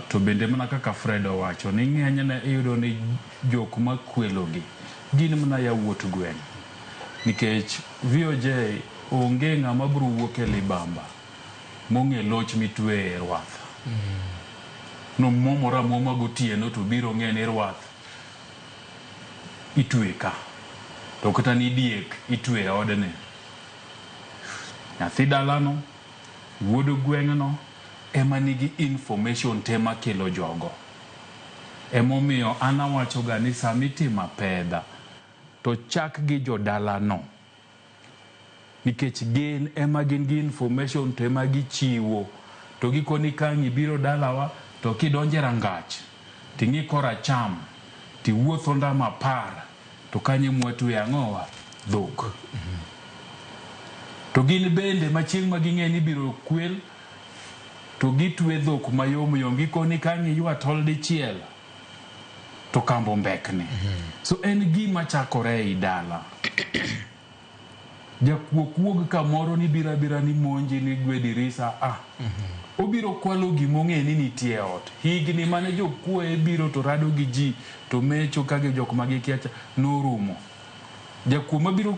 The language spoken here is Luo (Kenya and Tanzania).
To bende mana kaka Fredo wacho ni ng'eny ne iyudo ni jok makwelogi gin mana yawuot gweng', nikech VOJ onge ng'ama biro wuok e libamba mong'e loch mitwe e rwath. No momora moma gotieno to biro ng'e ni rwath itwe ka, to kata ni diek itwe e odne. Nyathi dalano, wuod gweng'no ema nigi information tema kelo jogo. Emomiyo an awacho ga ni sama itimo apedha to chak gi jodalano, nikech gin ema gin gi information tema gichiwo. To gikoni ka ng'ibiro dalawa to kidonje rangach ting'i koracham tiwuotho ndama 10 to kanye mwatwe ang'owa dhok. To gin bende machieng' ma ging'e ni biro kwel to gitwe dhok mayom yom, gikoni ka ng'iywa tol dichiel to kambo mbekne. So en gima chakore ei dala. Jakuok wuog kamoro ni birabira ni monji ni gwedirisa obiro kwalo gimong'e ni nitie ot. Higni mane jokuoye biro to rado gi ji to mecho kage jok magikiacha norumo. Jakuo mabiro kwelo